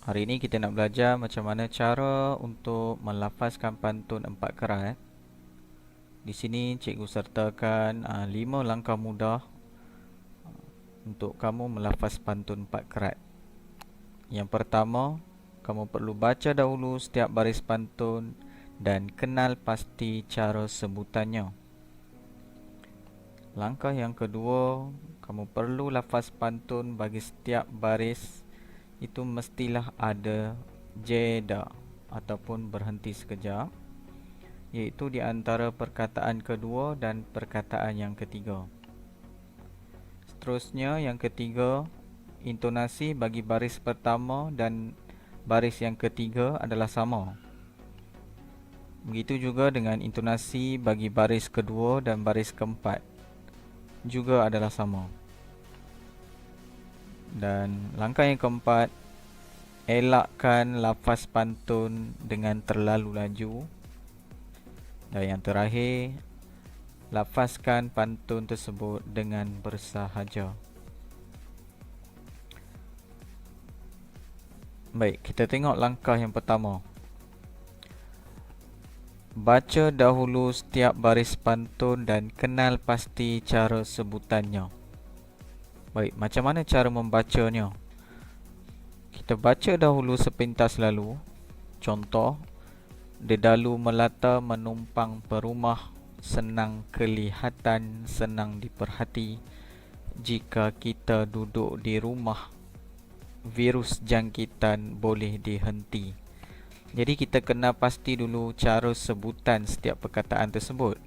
Hari ini kita nak belajar macam mana cara untuk melafazkan pantun 4 kerat. Di sini cikgu sertakan 5 langkah mudah untuk kamu melafaz pantun 4 kerat. Yang pertama, kamu perlu baca dahulu setiap baris pantun dan kenal pasti cara sebutannya. Langkah yang kedua, kamu perlu lafaz pantun bagi setiap baris itu mestilah ada jeda ataupun berhenti sekejap, iaitu di antara perkataan kedua dan perkataan yang ketiga. Seterusnya, yang ketiga, intonasi bagi baris pertama dan baris yang ketiga adalah sama. Begitu juga dengan intonasi bagi baris kedua dan baris keempat juga adalah sama. Dan langkah yang keempat, elakkan lafaz pantun dengan terlalu laju. Dan yang terakhir, lafazkan pantun tersebut dengan bersahaja. Baik, kita tengok langkah yang pertama. Baca dahulu setiap baris pantun dan kenal pasti cara sebutannya. Baik, macam mana cara membacanya? Kita baca dahulu sepintas lalu. Contoh, dedalu melata menumpang perumah, senang kelihatan, senang diperhati. Jika kita duduk di rumah, virus jangkitan boleh dihenti. Jadi kita kena pasti dulu cara sebutan setiap perkataan tersebut.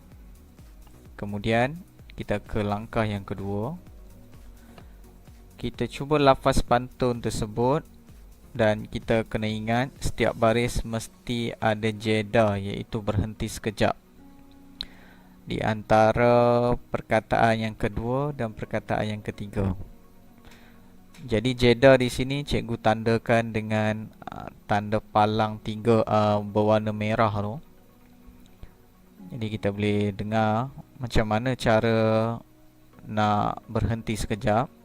Kemudian kita ke langkah yang kedua. Kita cuba lafaz pantun tersebut dan kita kena ingat setiap baris mesti ada jeda, iaitu berhenti sekejap di antara perkataan yang kedua dan perkataan yang ketiga. Jadi jeda di sini cikgu tandakan dengan tanda palang 3 berwarna merah tu. Jadi kita boleh dengar macam mana cara nak berhenti sekejap.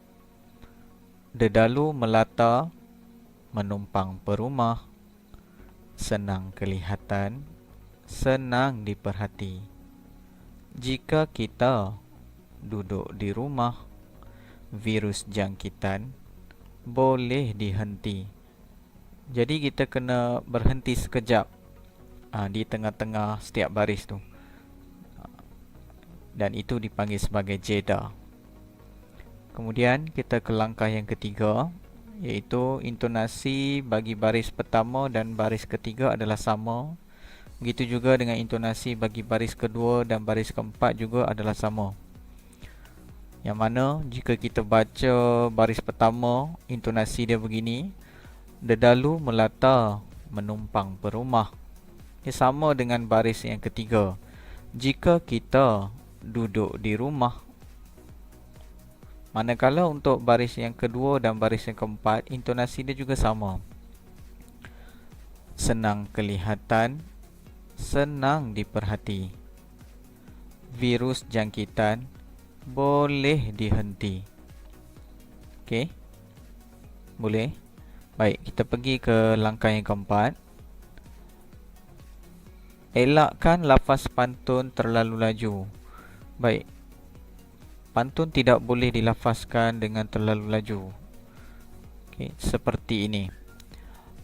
Dedalu melata menumpang perumah, senang kelihatan, senang diperhati. Jika kita duduk di rumah, virus jangkitan boleh dihenti. Jadi kita kena berhenti sekejap di tengah-tengah setiap baris tu. Dan itu dipanggil sebagai jeda. Kemudian kita ke langkah yang ketiga, iaitu intonasi bagi baris pertama dan baris ketiga adalah sama. Begitu juga dengan intonasi bagi baris kedua dan baris keempat juga adalah sama. Yang mana jika kita baca baris pertama, intonasi dia begini, dedalu melata menumpang perumah. Ia sama dengan baris yang ketiga, jika kita duduk di rumah. Manakala untuk baris yang kedua dan baris yang keempat, intonasi dia juga sama. Senang kelihatan, senang diperhati. Virus jangkitan boleh dihenti. Okey? Boleh? Baik, kita pergi ke langkah yang keempat. Elakkan lafaz pantun terlalu laju. Baik, pantun tidak boleh dilafazkan dengan terlalu laju. Okey, seperti ini.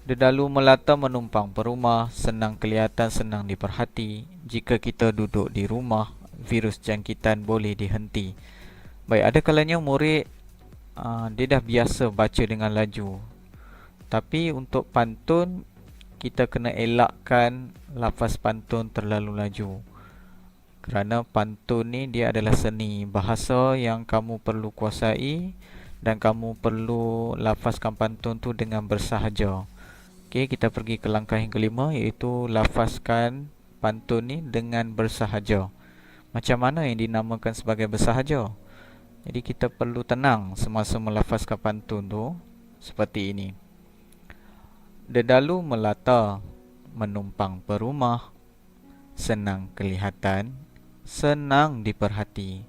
Dedalu melata menumpang perumah, senang kelihatan, senang diperhati. Jika kita duduk di rumah, virus jangkitan boleh dihenti. Baik, ada kalanya murid dia dah biasa baca dengan laju. Tapi untuk pantun, kita kena elakkan lafaz pantun terlalu laju. Kerana pantun ni dia adalah seni bahasa yang kamu perlu kuasai dan kamu perlu lafazkan pantun tu dengan bersahaja. Okey, kita pergi ke langkah yang kelima, iaitu lafazkan pantun ni dengan bersahaja. Macam mana yang dinamakan sebagai bersahaja? Jadi kita perlu tenang semasa melafazkan pantun tu, seperti ini. Dedalu melata menumpang perumah, senang kelihatan, senang diperhati.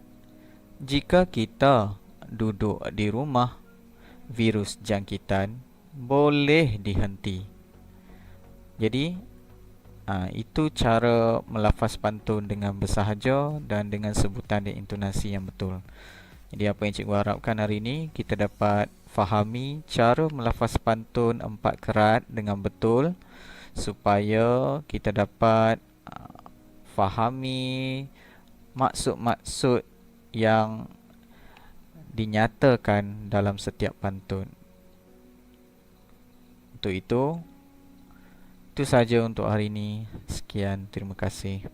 Jika kita duduk di rumah, virus jangkitan boleh dihenti. Jadi itu cara melafaz pantun dengan bersahaja dan dengan sebutan dan intonasi yang betul. Jadi apa yang cikgu harapkan hari ini, kita dapat fahami cara melafaz pantun 4 kerat dengan betul, supaya kita dapat fahami maksud-maksud yang dinyatakan dalam setiap pantun. Untuk itu saja untuk hari ini. Sekian, terima kasih.